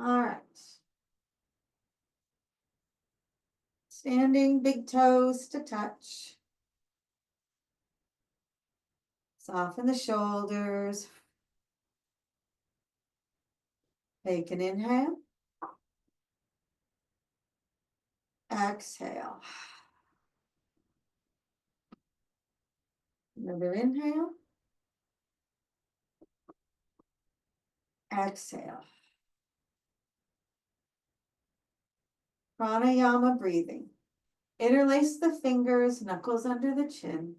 All right. Standing, big toes to touch. Soften the shoulders. Take an inhale. Exhale. Another inhale. Exhale. Pranayama breathing. Interlace the fingers, knuckles under the chin.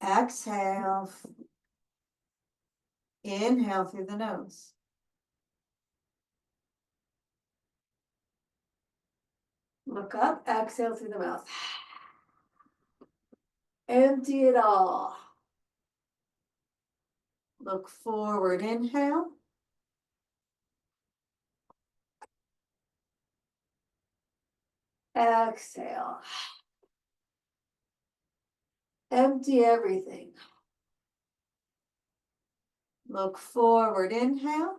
Exhale. Inhale through the nose. Look up, exhale through the mouth. Empty it all. Look forward, inhale. Exhale. Empty everything. Look forward, inhale.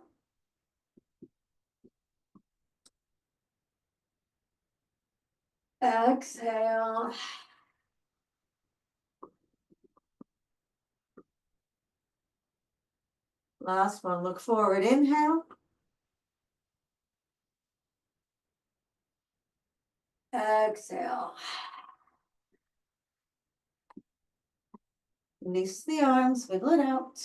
Exhale. Last one, look forward, inhale. Exhale. Release the arms, wiggle it out.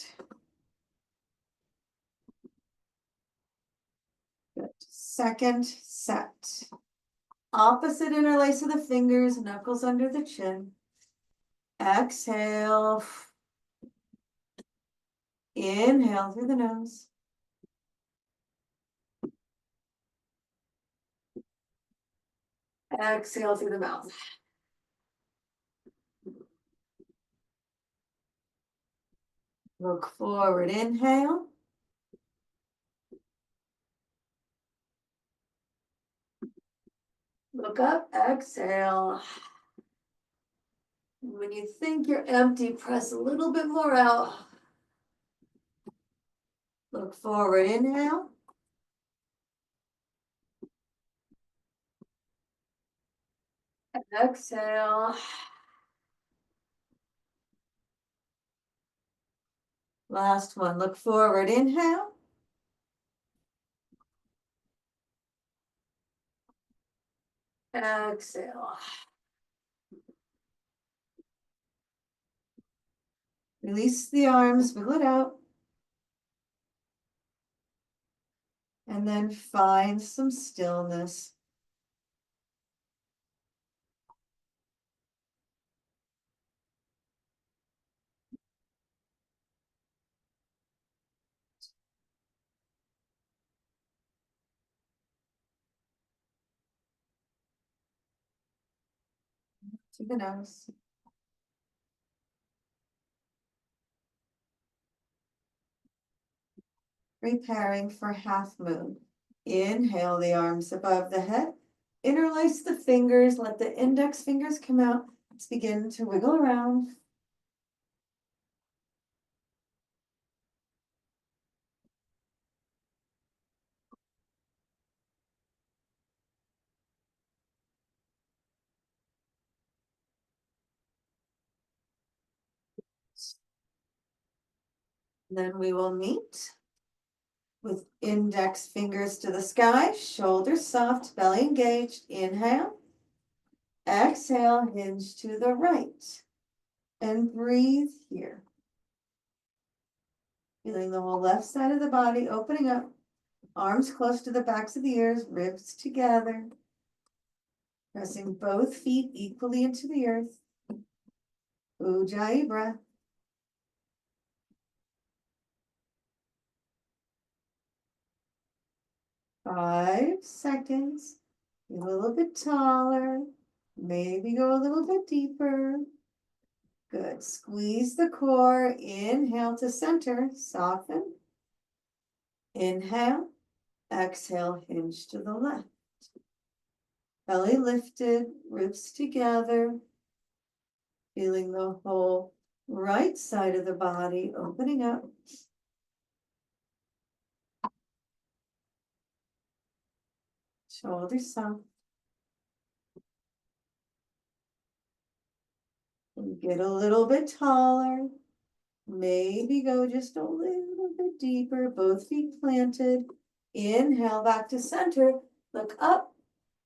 Good. Second set. Opposite interlace of the fingers, knuckles under the chin. Exhale. Inhale through the nose. Exhale through the mouth. Look forward, inhale. Look up, exhale. When you think you're empty, press a little bit more out. Look forward, inhale. Exhale. Last one, look forward, inhale. Exhale. Release the arms, wiggle it out. And then find some stillness. To the nose. Preparing for half moon. Inhale the arms above the head. Interlace the fingers, let the index fingers come out. Let's begin to wiggle around. Then we will meet with index fingers to the sky, shoulders soft, belly engaged. Inhale. Exhale, hinge to the right. And breathe here. Feeling the whole left side of the body opening up. Arms close to the backs of the ears, ribs together. Pressing both feet equally into the earth. Ujjayi breath. 5 seconds. A little bit taller. Maybe go a little bit deeper. Good. Squeeze the core. Inhale to center. Soften. Inhale. Exhale. Hinge to the left. Belly lifted. Ribs together. Feeling the whole right side of the body opening up. Shoulders soft. And get a little bit taller. Maybe go just a little bit deeper, both feet planted. Inhale back to center. Look up.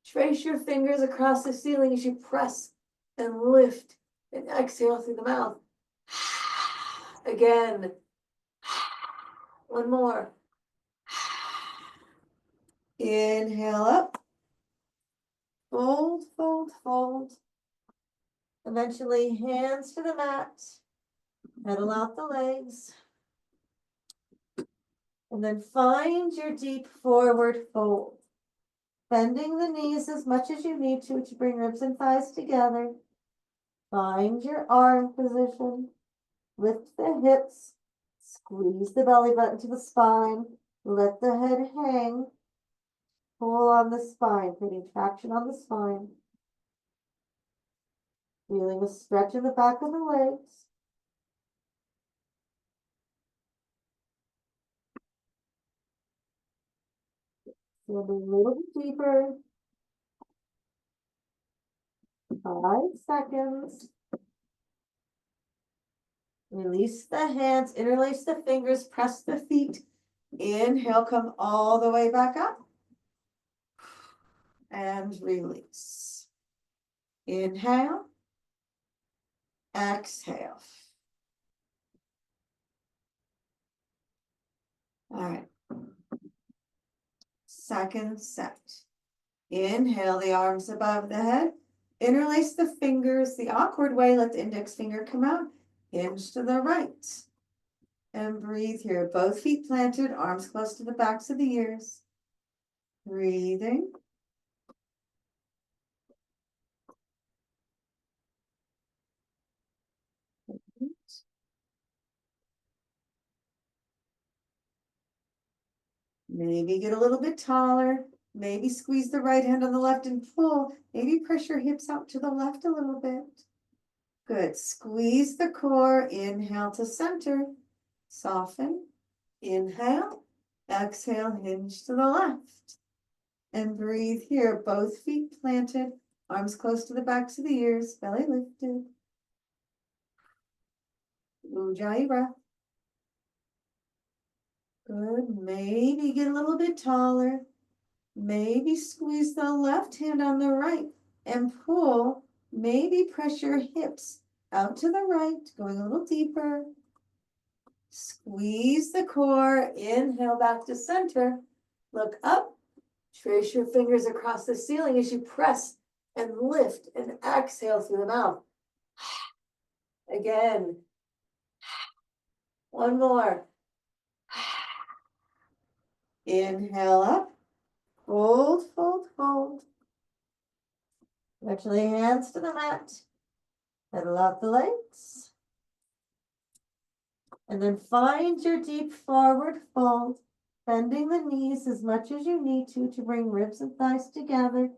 Trace your fingers across the ceiling as you press and lift and exhale through the mouth. Again. One more. Inhale up. Fold, fold, fold. Eventually, hands to the mat. Pedal out the legs. And then find your deep forward fold. Bending the knees as much as you need to bring ribs and thighs together. Find your arm position. Lift the hips. Squeeze the belly button to the spine. Let the head hang. Pull on the spine, creating traction on the spine. Feeling a stretch in the back of the legs. Feel a little bit deeper. 5 seconds. Release the hands, interlace the fingers, press the feet. Inhale, come all the way back up. And release. Inhale. Exhale. All right. Second set. Inhale, the arms above the head. Interlace the fingers the awkward way. Let the index finger come out. Hinge to the right. And breathe here. Both feet planted, arms close to the backs of the ears. Breathing. Maybe get a little bit taller. Maybe squeeze the right hand on the left and pull. Maybe press your hips out to the left a little bit. Good. Squeeze the core. Inhale to center. Soften. Inhale. Exhale. Hinge to the left. And breathe here. Both feet planted. Arms close to the backs of the ears. Belly lifted. Ujjayi breath. Good. Maybe get a little bit taller. Maybe squeeze the left hand on the right and pull. Maybe press your hips out to the right, going a little deeper. Squeeze the core. Inhale back to center. Look up. Trace your fingers across the ceiling as you press and lift and exhale through the mouth. Again. One more. Inhale up. Fold, fold, fold. Eventually, hands to the mat. Pedal out the legs. And then find your deep forward fold. Bending the knees as much as you need to bring ribs and thighs together.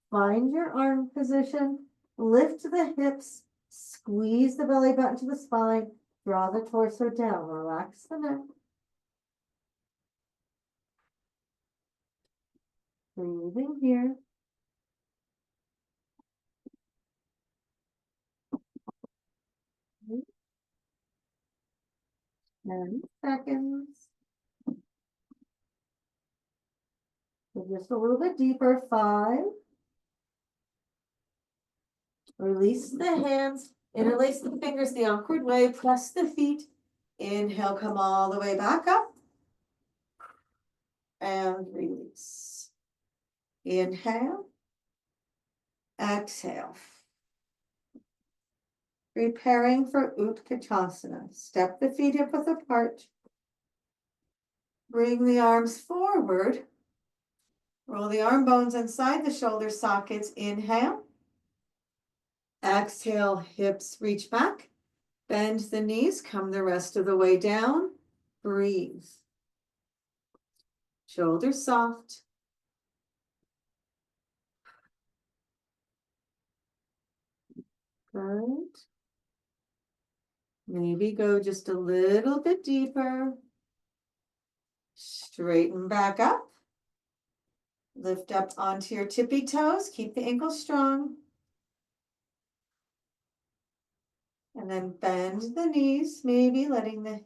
Find your arm position. Lift the hips. Squeeze the belly button to the spine. Draw the torso down. Relax the neck. Breathing here. 10 seconds. So just a little bit deeper. 5. Release the hands. Interlace the fingers the awkward way. Press the feet. Inhale, come all the way back up. And release. Inhale. Exhale. Preparing for Utkatasana. Step the feet hip width apart. Bring the arms forward. Roll the arm bones inside the shoulder sockets. Inhale. Exhale, hips reach back. Bend the knees, come the rest of the way down. Breathe. Shoulders soft. Good. Maybe go just a little bit deeper. Straighten back up. Lift up onto your tippy toes, keep the ankles strong. And then bend the knees, maybe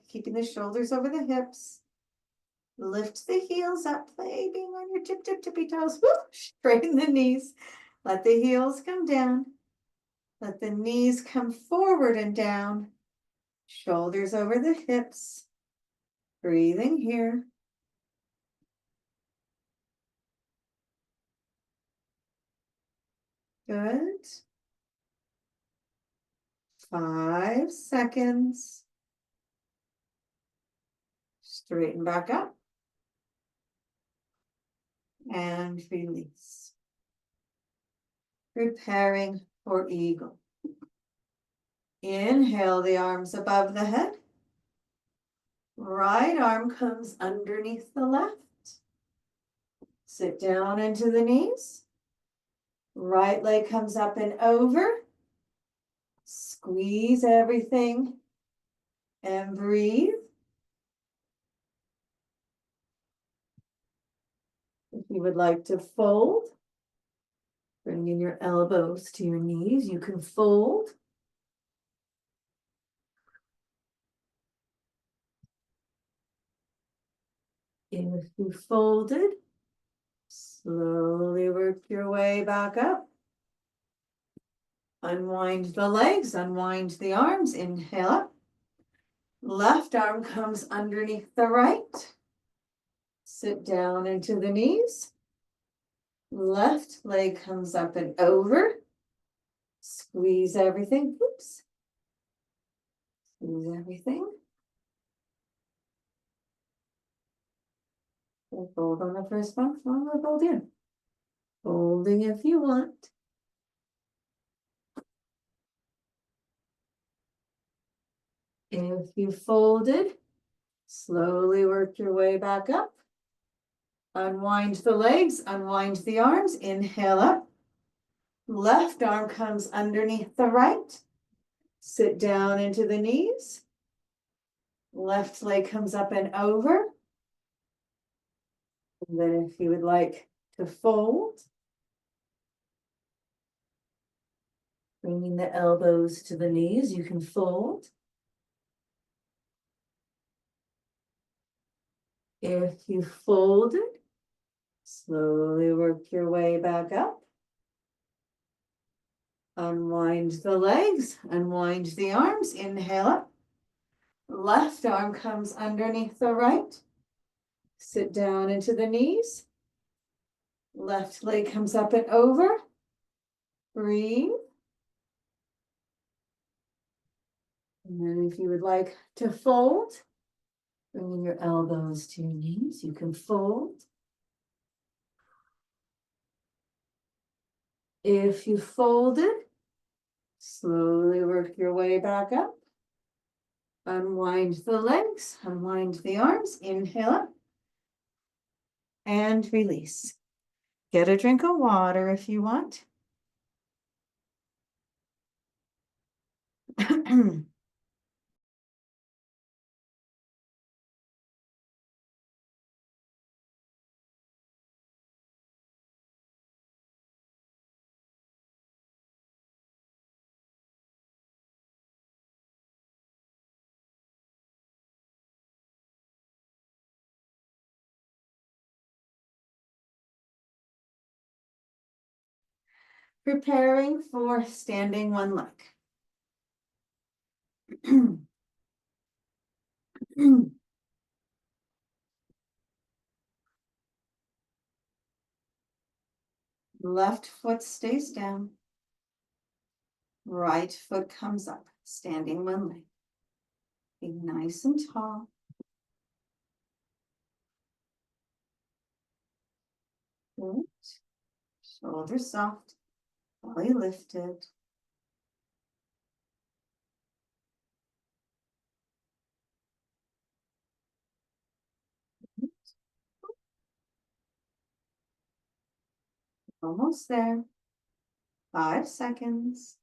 keeping the shoulders over the hips. Lift the heels up, play being on your tippy toes. Woo! Straighten the knees. Let the heels come down. Let the knees come forward and down. Shoulders over the hips. Breathing here. Good. 5 seconds. Straighten back up. And release. Preparing for eagle. Inhale the arms above the head. Right arm comes underneath the left. Sit down into the knees. Right leg comes up and over. Squeeze everything and breathe. If you would like to fold, bring in your elbows to your knees. You can fold. If you folded, slowly work your way back up. Unwind the legs, unwind the arms. Inhale up. Left arm comes underneath the right. Sit down into the knees. Left leg comes up and over. Squeeze everything. Oops. Squeeze everything. And fold on the first one. Fold in. Folding if you want. If you folded, slowly work your way back up. Unwind the legs, unwind the arms. Inhale up. Left arm comes underneath the right. Sit down into the knees. Left leg comes up and over. And then if you would like to fold, bringing the elbows to the knees, you can fold. If you folded, slowly work your way back up. Unwind the legs, unwind the arms. Inhale up. Left arm comes underneath the right. Sit down into the knees. Left leg comes up and over. Breathe. And then if you would like to fold, bringing your elbows to your knees, you can fold. If you folded, slowly work your way back up. Unwind the legs, unwind the arms. Inhale up and release. Get a drink of water if you want. Preparing for standing one leg. Left foot stays down. Right foot comes up, standing one leg. Be nice and tall. Good. Shoulders soft, belly lifted. Almost there. 5 seconds.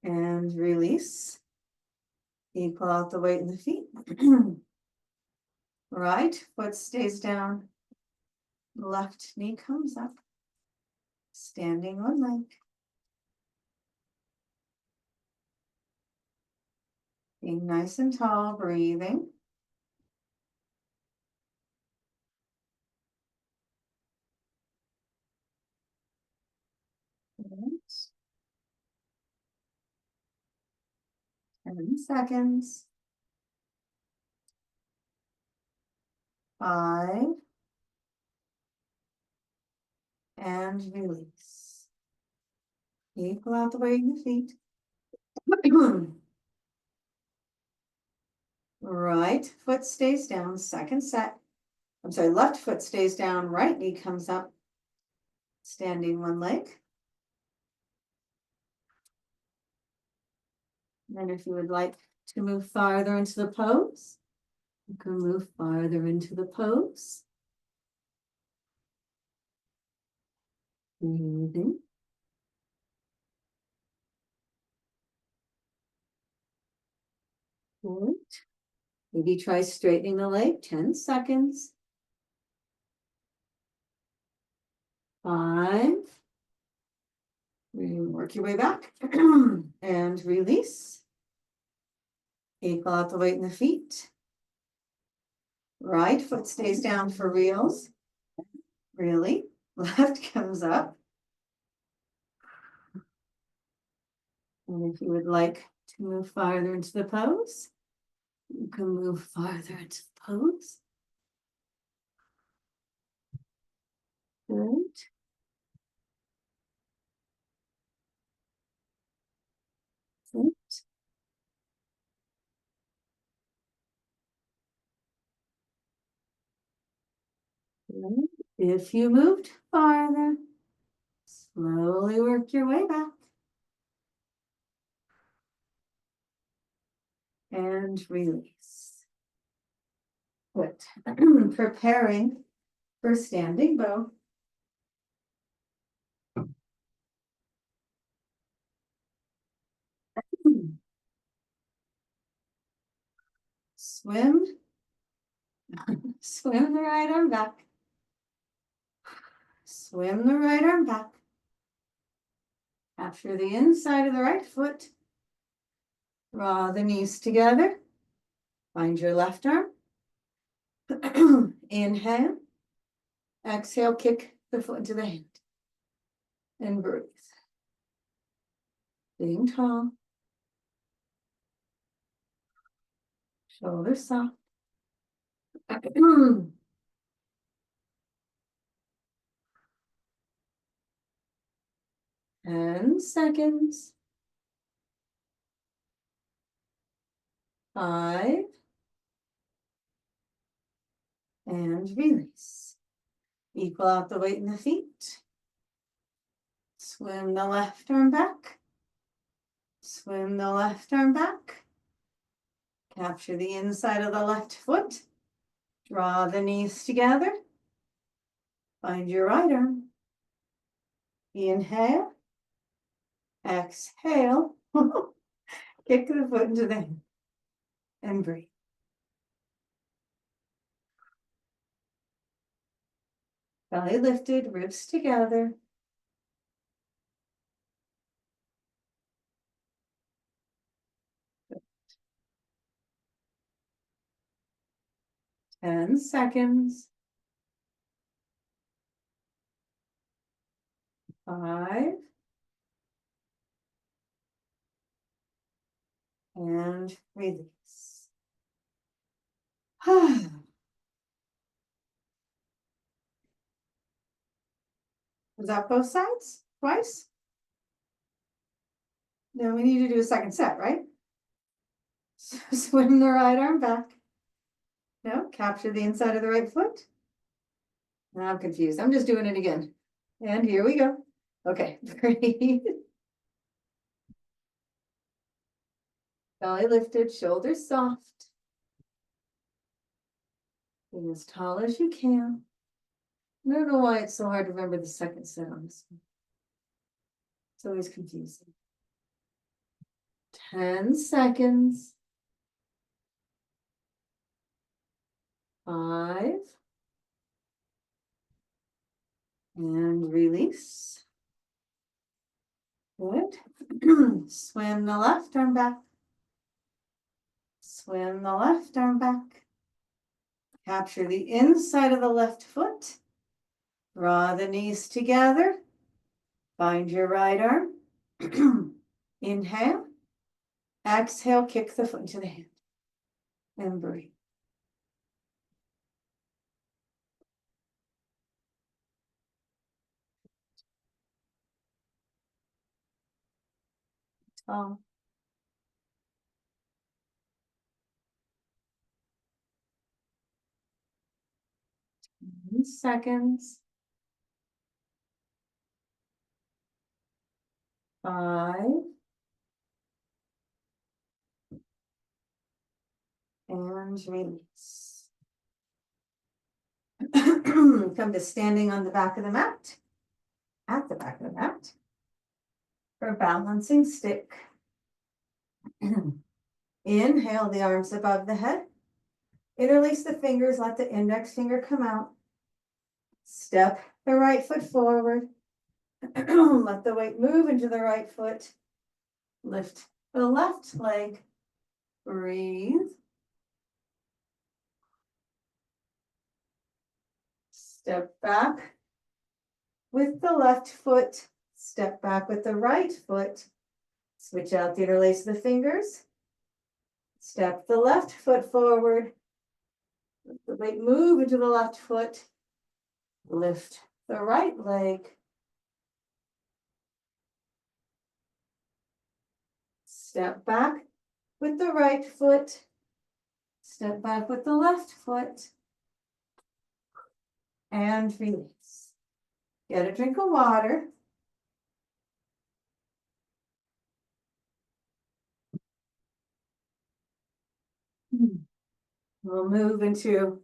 And release. Equal out the weight in the feet. Right foot stays down. Left knee comes up. Standing one leg. Being nice and tall, breathing. Good. 10 seconds. 5. And release. Equal out the weight in the feet. Right foot stays down, second set. I'm sorry, left foot stays down, right knee comes up. Standing one leg. And if you would like to move farther into the pose, you can move farther into the pose. Breathing. Good. Maybe try straightening the leg, 10 seconds. 5. Work your way back and release. Equal out the weight in the feet. Right foot stays down for reals. Really. Left comes up. And if you would like to move farther into the pose, you can move farther into the pose. Good. Good. Good. If you moved farther, slowly work your way back. And release. Good. Preparing for standing bow. Swim. Swim the right arm back. Swim the right arm back. Capture the inside of the right foot. Draw the knees together. Find your left arm. Inhale. Exhale, kick the foot into the hand. And breathe. Being tall. Shoulders soft. 10 seconds. 5. And release. Equal out the weight in the feet. Swim the left arm back. Swim the left arm back. Capture the inside of the left foot. Draw the knees together. Find your right arm. Inhale. Exhale. Kick the foot into the hand. And breathe. Belly lifted, ribs together. Good. 10 seconds. 5. And release. Was that both sides? Twice? Then we need to do a second set, right? Swim the right arm back. No, capture the inside of the right foot. Now I'm confused. I'm just doing it again. And here we go. Okay, breathe. Belly lifted, shoulders soft. Being as tall as you can. I don't know why it's so hard to remember the second set on this one. It's always confusing. 10 seconds. 5. And release. Good. Swim the left arm back. Swim the left arm back. Capture the inside of the left foot. Draw the knees together. Find your right arm. Inhale. Exhale, kick the foot into the hand. And breathe. Oh. 10 seconds. 5. And release. Come to standing on the back of the mat. At the back of the mat. For balancing stick. Inhale the arms above the head. Interlace the fingers, let the index finger come out. Step the right foot forward. Let the weight move into the right foot. Lift the left leg. Breathe. Step back with the left foot. Step back with the right foot. Switch out the interlace of the fingers. Step the left foot forward. Let the weight move into the left foot. Lift the right leg. Step back with the right foot. Step back with the left foot. And release. Get a drink of water. We'll move into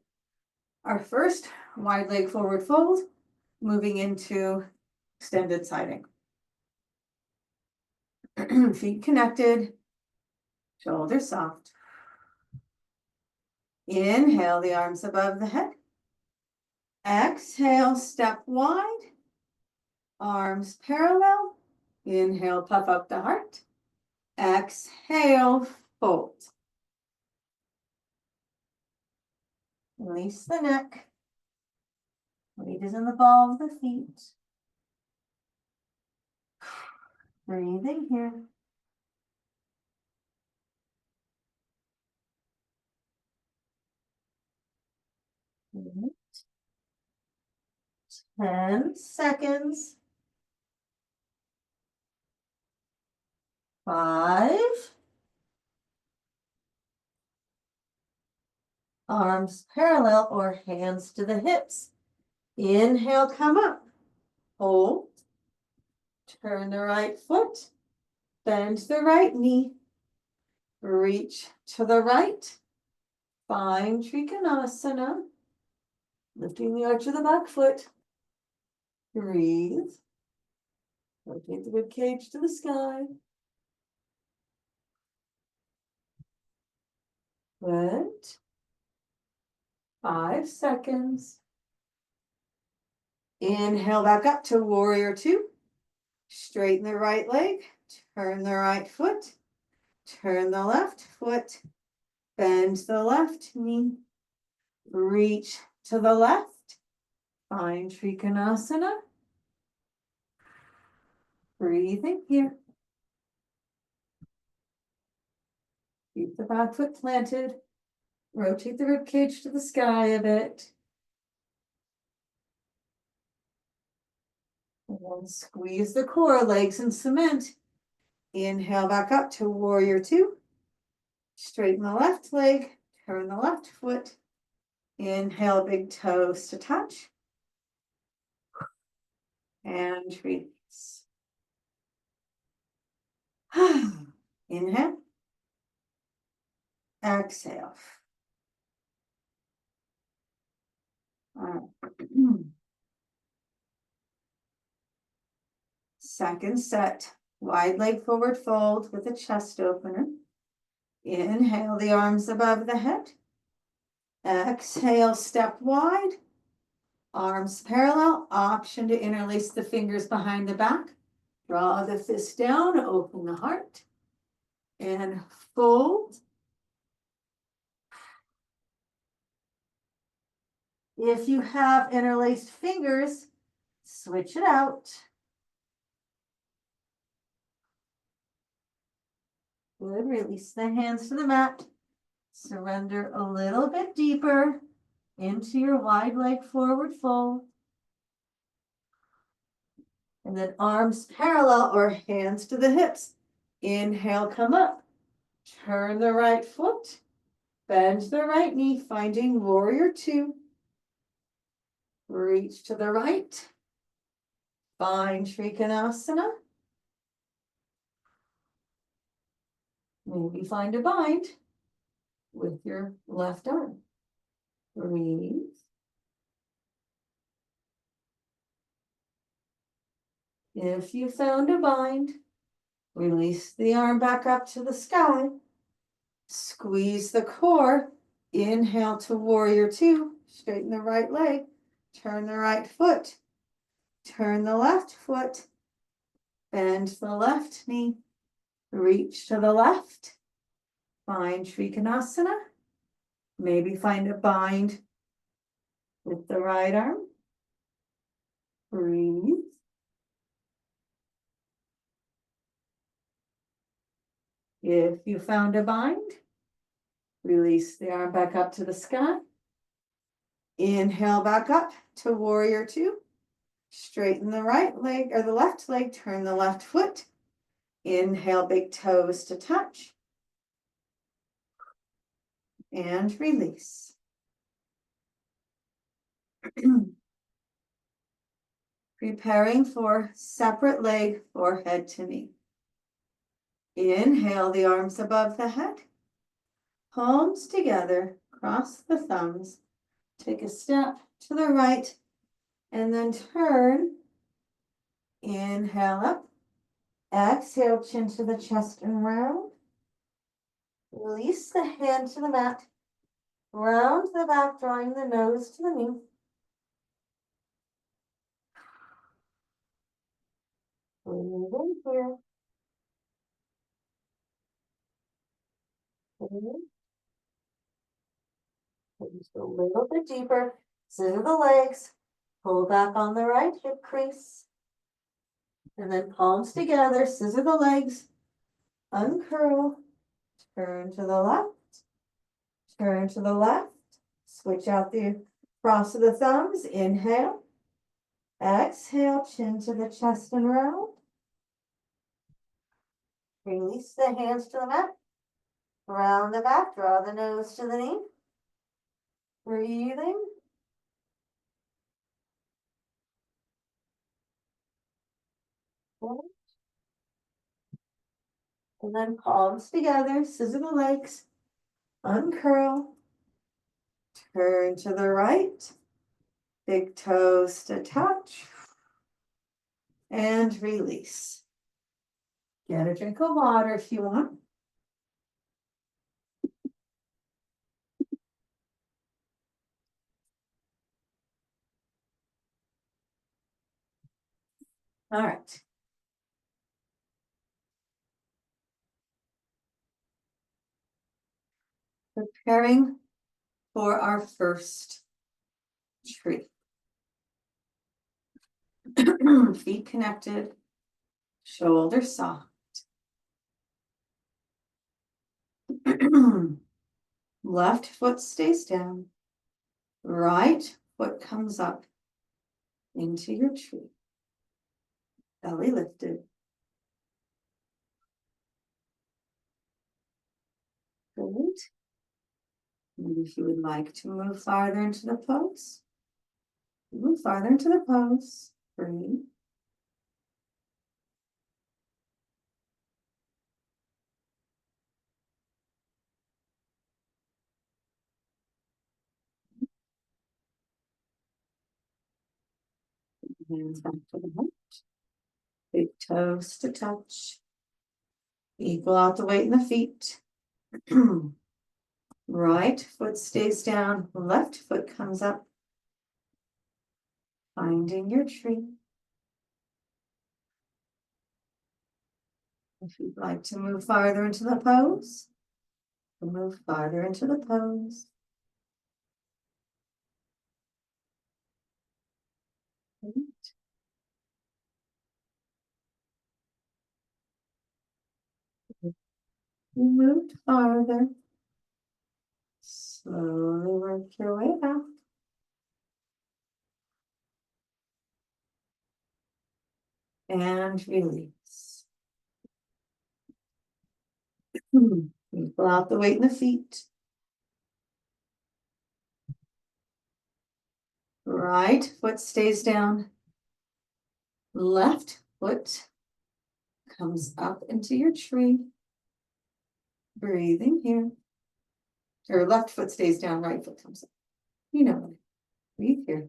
our first wide leg forward fold, moving into extended siding. Feet connected, shoulders soft. Inhale the arms above the head. Exhale, step wide, arms parallel. Inhale, puff up the heart. Exhale, fold. Release the neck. Weight is in the ball of the feet. Breathing here. Good. 10 seconds. 5. Arms parallel or hands to the hips. Inhale, come up. Hold. Turn the right foot. Bend the right knee. Reach to the right. Find Trikonasana. Lifting the arch of the back foot. Breathe. Rotate the rib cage to the sky. Good. 5 seconds. Inhale back up to warrior 2. Straighten the right leg. Turn the right foot. Turn the left foot. Bend the left knee. Reach to the left. Find Trikonasana. Breathing here. Keep the back foot planted. Rotate the rib cage to the sky a bit. And then squeeze the core, legs in cement. Inhale back up to warrior 2. Straighten the left leg. Turn the left foot. Inhale, big toes to touch. And release. Inhale. Exhale. All right. Second set. Wide leg forward fold with a chest opener. Inhale the arms above the head. Exhale, step wide. Arms parallel, option to interlace the fingers behind the back. Draw the fist down, open the heart, and fold. If you have interlaced fingers, switch it out. Good, release the hands to the mat. Surrender a little bit deeper into your wide leg forward fold. And then arms parallel or hands to the hips. Inhale, come up. Turn the right foot. Bend the right knee, finding warrior two. Reach to the right. Find Trikonasana. Maybe find a bind with your left arm. Breathe. If you found a bind, release the arm back up to the sky. Squeeze the core. Inhale to warrior two. Straighten the right leg. Turn the right foot. Turn the left foot. Bend the left knee. Reach to the left. Find Trikonasana. Maybe find a bind with the right arm. Breathe. If you found a bind, release the arm back up to the sky. Inhale back up to warrior two. Straighten the right leg or the left leg, turn the left foot. Inhale, big toes to touch. And release. Preparing for separate leg, forehead to knee. Inhale, the arms above the head. Palms together, cross the thumbs. Take a step to the right and then turn. Inhale up. Exhale, chin to the chest and round. Release the hand to the mat. Round the back, drawing the nose to the knee. Breathe in here. Just a little bit deeper. Scissor the legs. Pull back on the right hip crease. And then palms together, scissor the legs. Uncurl. Turn to the left. Turn to the left. Switch out the cross of the thumbs. Inhale. Exhale, chin to the chest and round. Release the hands to the mat. Round the back, draw the nose to the knee. Breathing. And then palms together, scissor the legs, uncurl, turn to the right, big toes to touch, and release. Get a drink of water if you want. All right. Preparing for our first tree. Feet connected, shoulders soft. Left foot stays down. Right foot comes up into your tree. Belly lifted. Good. And if you would like to move farther into the pose, move farther into the pose. Breathe. Hands back to the heart. Big toes to touch. Equal out the weight in the feet. Right foot stays down. Left foot comes up. Finding your tree. If you'd like to move farther into the pose, move farther into the pose. You moved farther. Slowly work your way back. And release. Pull out the weight in the feet. Right foot stays down. Left foot comes up into your tree. Breathing here. Or left foot stays down, right foot comes up. You know it. Breathe here.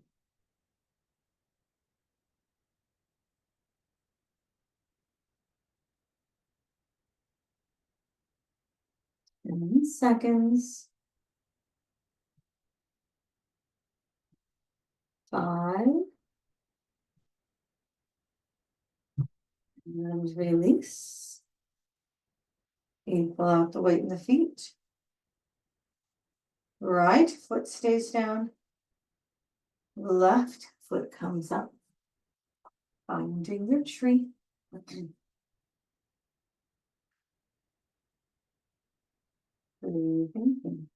And seconds. 5. And release. You pull out the weight in the feet. Right foot stays down. Left foot comes up. Finding your tree. Breathing in.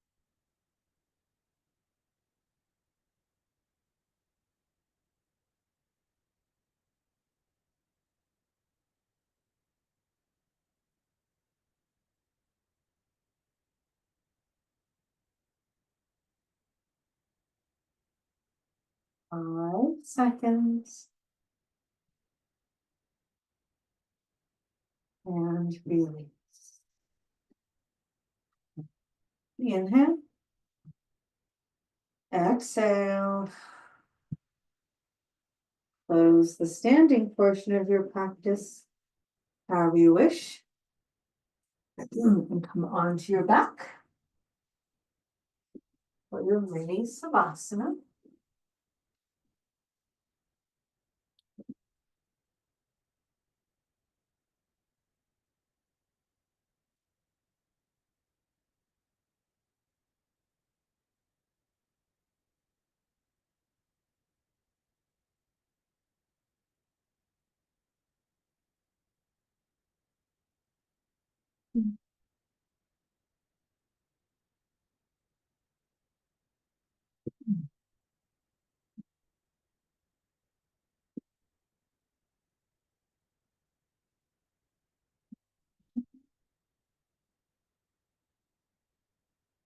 Five seconds. And release. Inhale. Exhale. Close the standing portion of your practice however you wish. And come onto your back for your mini savasana.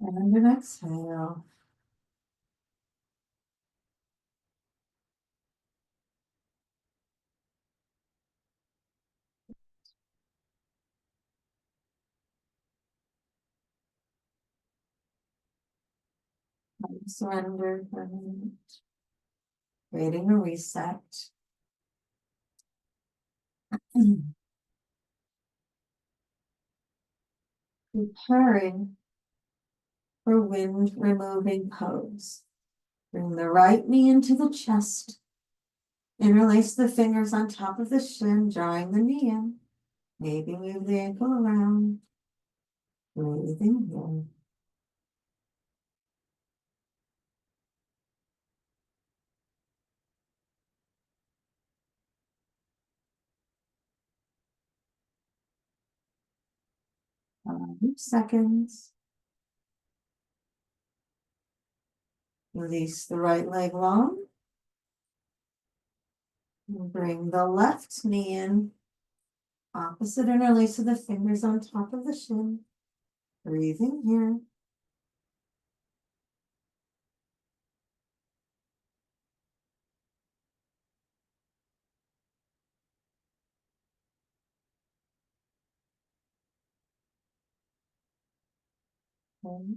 And an exhale. Surrender for a minute. Creating a reset. Preparing for wind removing pose. Bring the right knee into the chest. Interlace the fingers on top of the shin, drawing the knee in. Maybe move the ankle around. Breathing in. Seconds. Release the right leg long. And bring the left knee in. Opposite interlace of the fingers on top of the shin. Breathing here. Okay.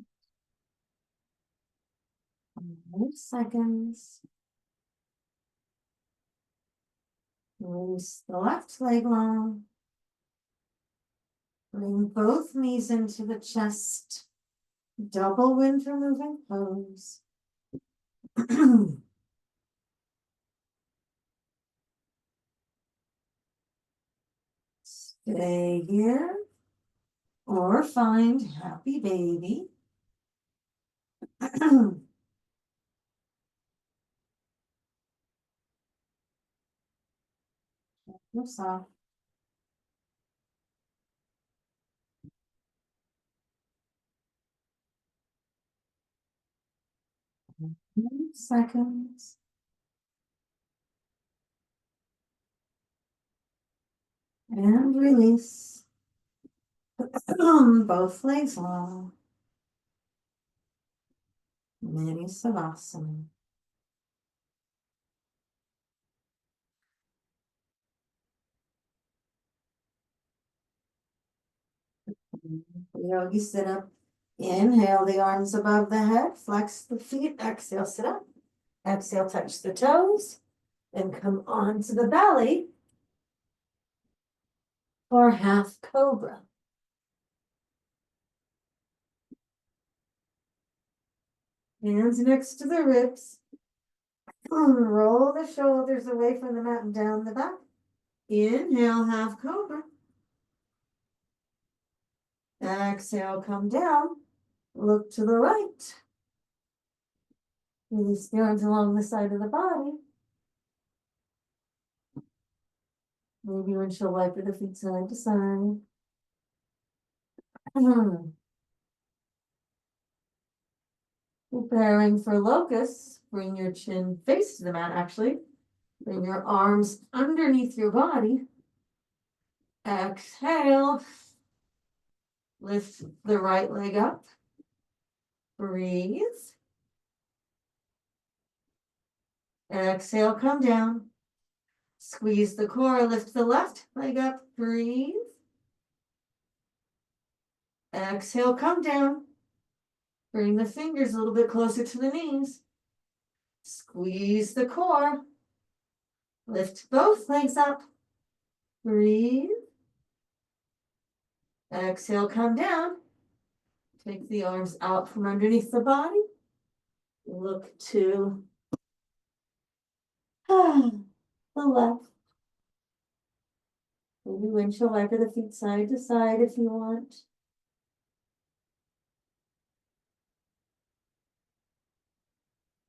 5 seconds. Release the left leg long. Bring both knees into the chest. Double wind removing pose. Stay here or find happy baby. Yourself. 2 seconds. And release. Both legs long. Mini Savasana. Yogi sit up. Inhale the arms above the head. Flex the feet. Exhale, sit up. Exhale, touch the toes. And come onto the belly for half cobra. Hands next to the ribs. Roll the shoulders away from the mat and down the back. Inhale, half cobra. Exhale, come down. Look to the right. Release the arms along the side of the body. Maybe windshield wiper the feet side to side. Preparing for locusts. Bring your chin face to the mat, actually. Bring your arms underneath your body. Exhale. Lift the right leg up. Breathe. Exhale, come down. Squeeze the core, lift the left leg up. Breathe. Exhale, come down. Bring the fingers a little bit closer to the knees. Squeeze the core. Lift both legs up. Breathe. Exhale, come down. Take the arms out from underneath the body. Look to the left. Maybe windshield wiper the feet side to side if you want.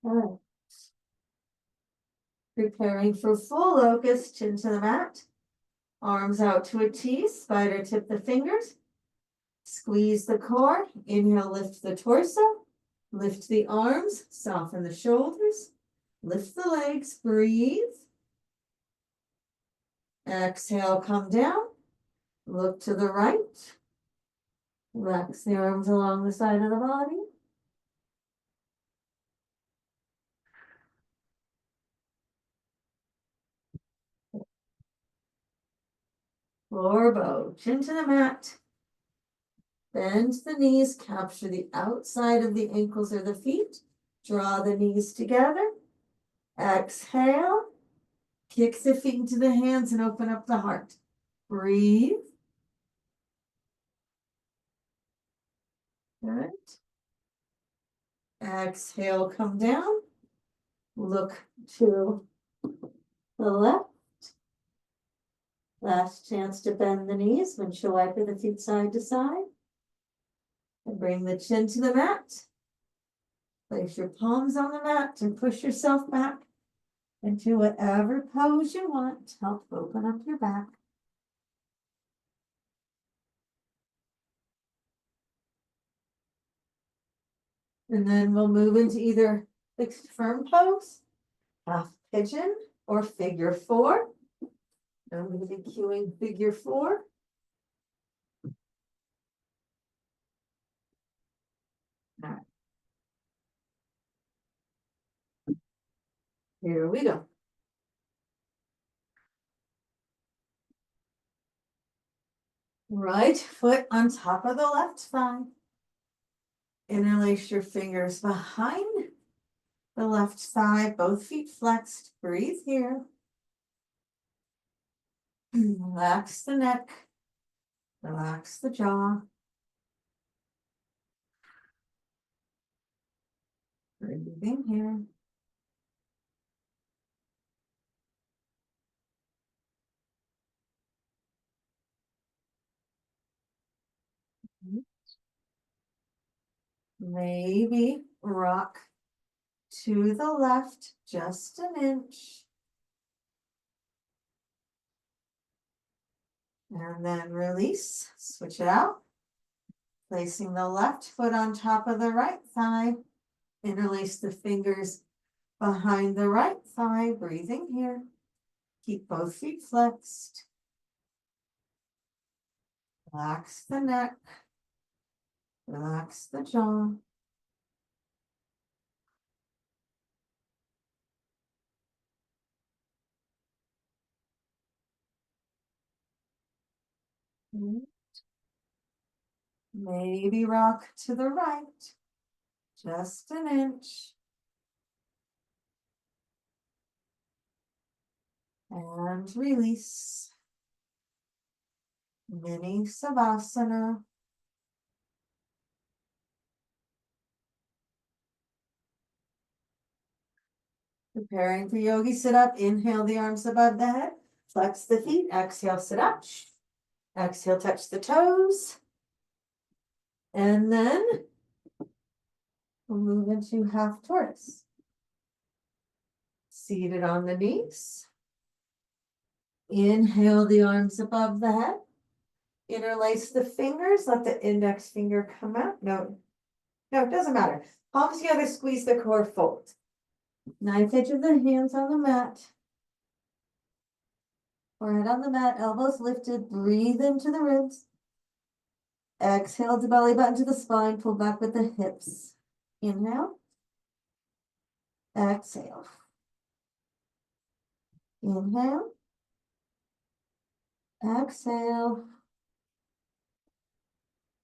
All right. Preparing for full locust, chin to the mat. Arms out to a T, spider tip the fingers. Squeeze the core. Inhale, lift the torso. Lift the arms, soften the shoulders. Lift the legs, breathe. Exhale, come down. Look to the right. Relax the arms along the side of the body. Floor bow, chin to the mat. Bend the knees, capture the outside of the ankles or the feet. Draw the knees together. Exhale. Kick the feet into the hands and open up the heart. Breathe. Good. Exhale, come down. Look to the left. Last chance to bend the knees. Windshield wiper the feet side to side. And bring the chin to the mat. Place your palms on the mat and push yourself back into whatever pose you want to help open up your back. And then we'll move into either fixed firm pose, half pigeon, or figure four. I'm going to be cueing figure four. All right. Here we go. Right foot on top of the left thigh. Interlace your fingers behind the left thigh, both feet flexed. Breathe here. Relax the neck. Relax the jaw. Breathing here. Maybe rock to the left just an inch. And then release, switch it out. Placing the left foot on top of the right thigh. Interlace the fingers behind the right thigh, breathing here. Keep both feet flexed. Relax the neck. Relax the jaw. Maybe rock to the right, just an inch. And release. Mini Savasana. Preparing for yogi sit up. Inhale the arms above the head. Flex the feet. Exhale, sit up. Exhale, touch the toes. And then we'll move into half tortoise. Seated on the knees. Inhale the arms above the head. Interlace the fingers. Let the index finger come out. No, it doesn't matter. Palms together, squeeze the core, fold. Knife edge of the hands on the mat. Forehead on the mat, elbows lifted. Breathe into the ribs. Exhale to belly button to the spine. Pull back with the hips. Inhale. Exhale. Inhale. Exhale.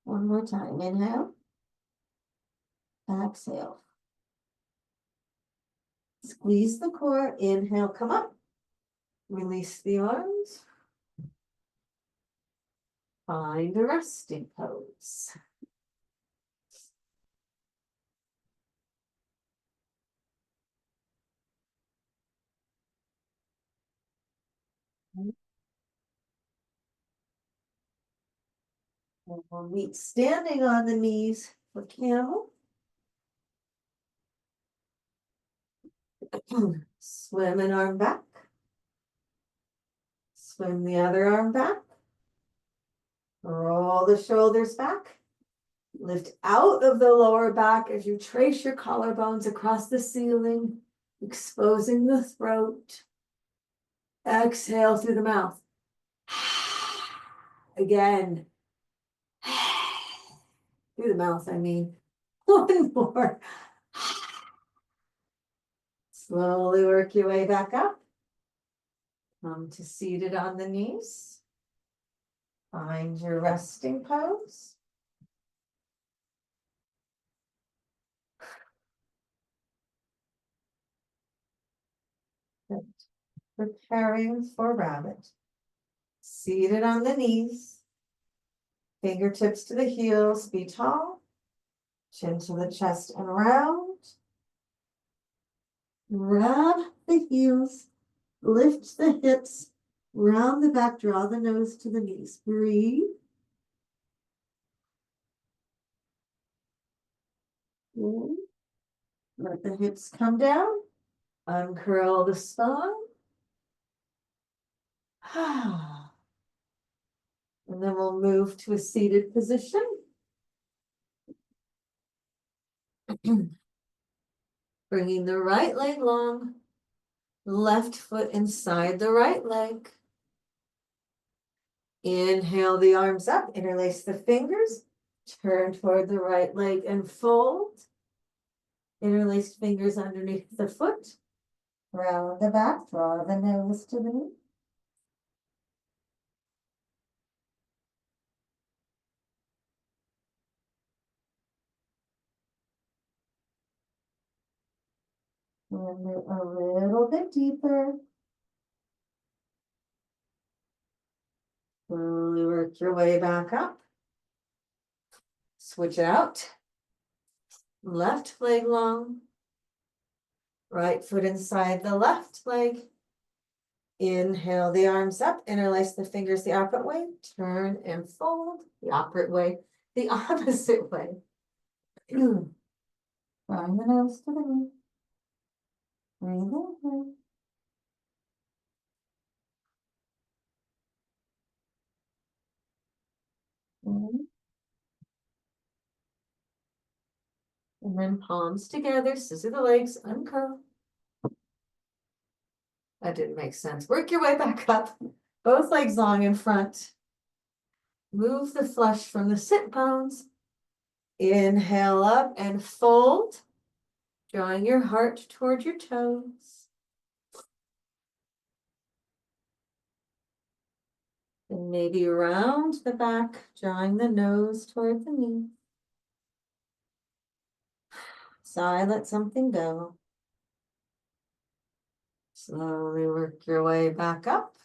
One more time. Inhale. Exhale. Squeeze the core. Inhale, come up. Release the arms. Find a resting pose. And we'll meet standing on the knees for camel. Swim an arm back. Swim the other arm back. Roll the shoulders back. Lift out of the lower back as you trace your collarbones across the ceiling, exposing the throat. Exhale through the mouth. Again. Through the mouth, I mean. One more. Slowly work your way back up. Come to seated on the knees. Find your resting pose. Good. Preparing for rabbit. Seated on the knees. Fingertips to the heels, be tall. Chin to the chest and round. Grab the heels. Lift the hips. Round the back, draw the nose to the knees. Breathe. Let the hips come down. Uncurl the spine. And then we'll move to a seated position. Bringing the right leg long. Left foot inside the right leg. Inhale the arms up. Interlace the fingers. Turn toward the right leg and fold. Interlaced fingers underneath the foot. Round the back. Draw the nose to the knee. And a little bit deeper. Slowly work your way back up. Switch out. Left leg long. Right foot inside the left leg. Inhale the arms up. Interlace the fingers the opposite way. Turn and fold the opposite way. The opposite way. Drawing the nose to the knee. Breathe in. And then palms together, scissor the legs, uncurl. That didn't make sense. Work your way back up. Both legs long in front. Move the flesh from the sit bones. Inhale up and fold, drawing your heart toward your toes. And maybe round the back, drawing the nose toward the knee. Sigh, let something go. Slowly work your way back up.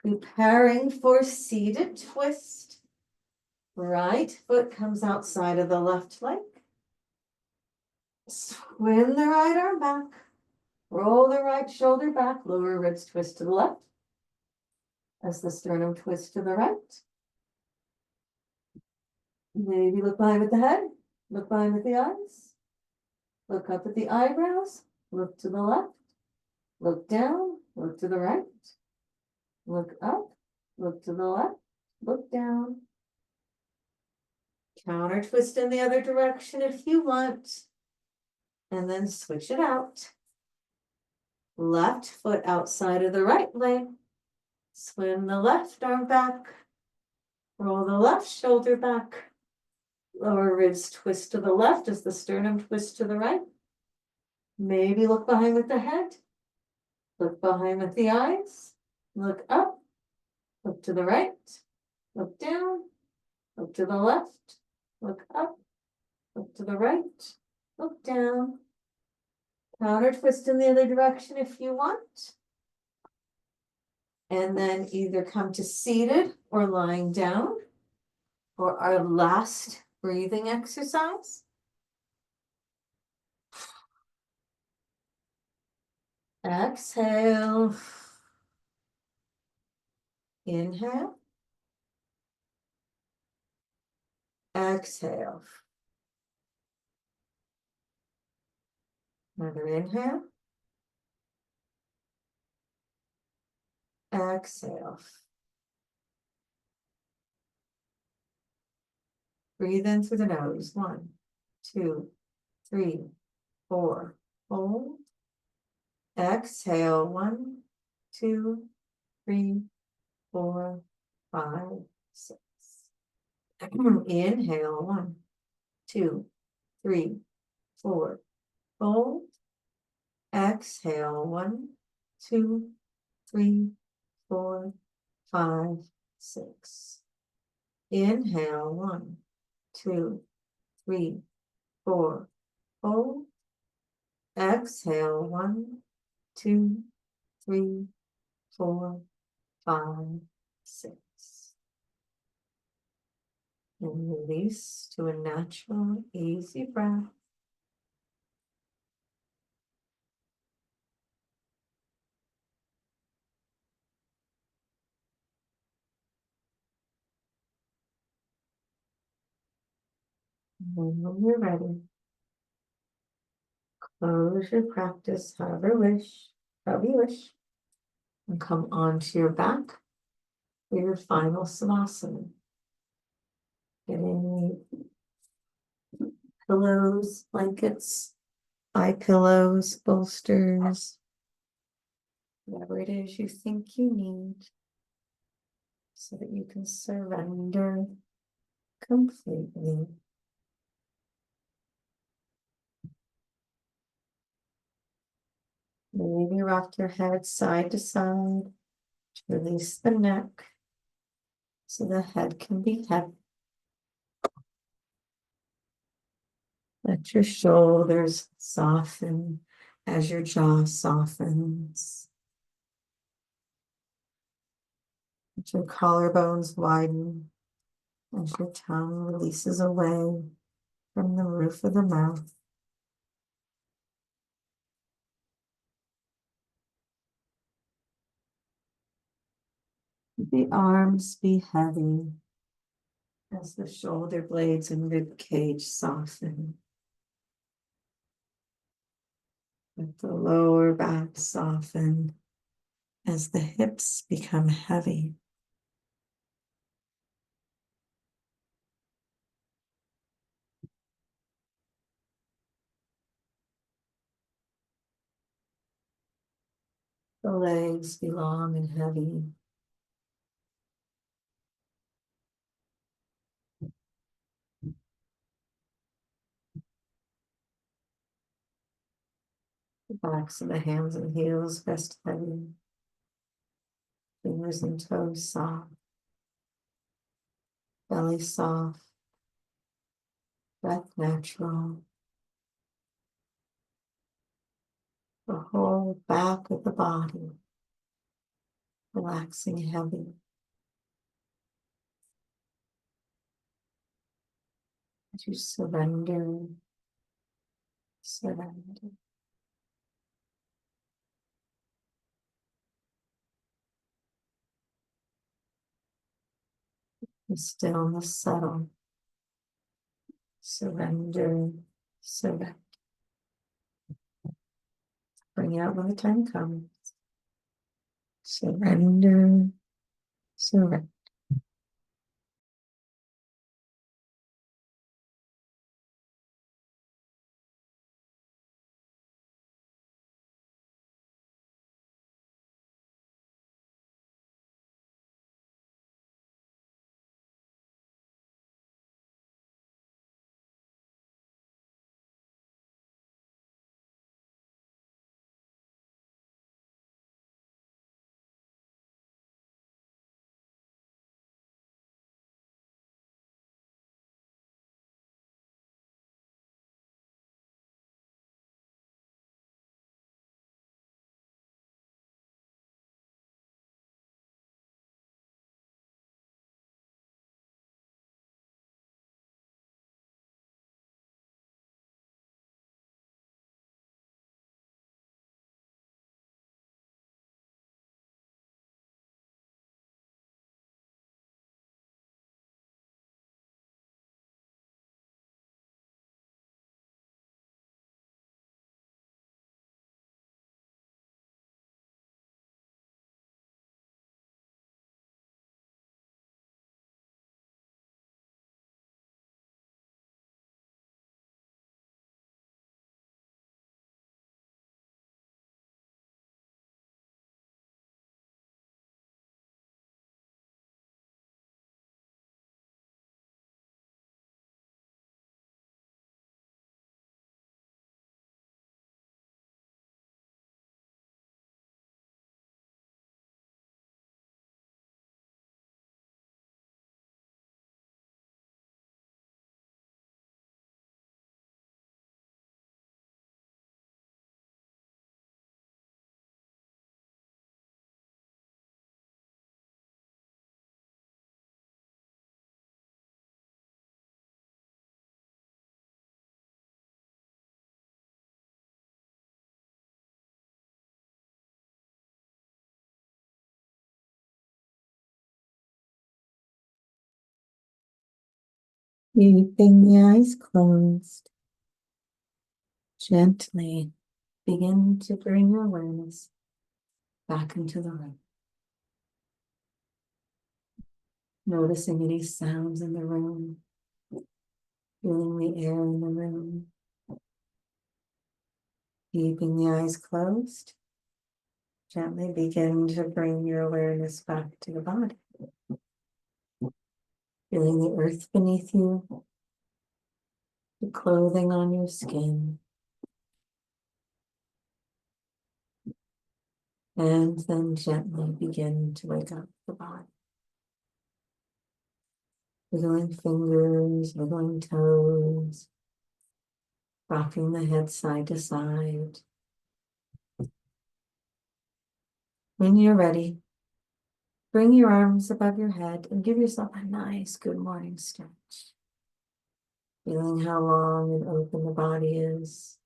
Preparing for seated twist. Right foot comes outside of the left leg. Swing the right arm back. Roll the right shoulder back. Lower ribs twist to the left. As the sternum twists to the right. Maybe look behind with the head. Look behind with the eyes. Look up at the eyebrows. Look to the left. Look down. Look to the right. Look up. Look to the left. Look down. Counter twist in the other direction if you want. And then switch it out. Left foot outside of the right leg. Swing the left arm back. Roll the left shoulder back. Lower ribs twist to the left as the sternum twists to the right. Maybe look behind with the head. Look behind with the eyes. Look up. Look to the right. Look down. Look to the left. Look up. Look to the right. Look down. Counter twist in the other direction if you want. And then either come to seated or lying down for our last breathing exercise. Exhale. Inhale. Exhale. Another inhale. Exhale. Breathe in through the nose. 1, 2, 3, 4. Hold. Exhale. 1, 2, 3, 4, 5, 6. Inhale. 1, 2, 3, 4. Hold. Exhale. 1, 2, 3, 4, 5, 6. Inhale. 1, 2, 3, 4. Hold. Exhale. 1, 2, 3, 4, 5, 6. And release to a natural, easy breath. And when you're ready, close your practice however you wish, and come onto your back for your final savasana. Get any pillows, blankets, eye pillows, bolsters, whatever it is you think you need, so that you can surrender completely. Maybe rock your head side to side to release the neck so the head can be heavy. Let your shoulders soften as your jaw softens. Let your collarbones widen as your tongue releases away from the roof of the mouth. The arms be heavy. As the shoulder blades and rib cage soften. Let the lower back soften as the hips become heavy. The legs be long and heavy. The backs of the hands and heels rest heavy. Fingers and toes soft. Belly soft. Breath natural. The whole back of the body relaxing heavy. As you surrender, surrender. The stillness settle. Surrender, surrender. Bring it out when the time comes. Surrender, surrender. Keeping the eyes closed, gently begin to bring your awareness back into the room. Noticing any sounds in the room, feeling the air in the room. Keeping the eyes closed, gently begin to bring your awareness back to the body. Feeling the earth beneath you, the clothing on your skin, and then gently begin to wake up the body. Wiggling fingers, wiggling toes, rocking the head side to side. When you're ready, bring your arms above your head and give yourself a nice good morning stretch. Feeling how long and open the body is.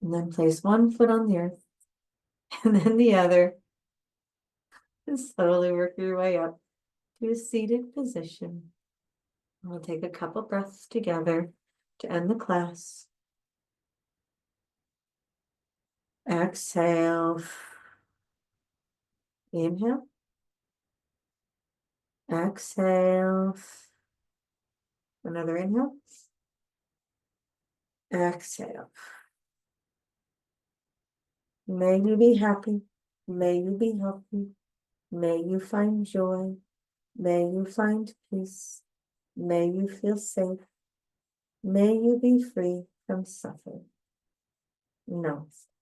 And then place one foot on the earth and then the other. And slowly work your way up to a seated position. We'll take a couple breaths together to end the class. Exhale. Inhale. Exhale. Another inhale. Exhale. May you be happy. May you be healthy. May you find joy. May you find peace. May you feel safe. May you be free from suffering. Namaste.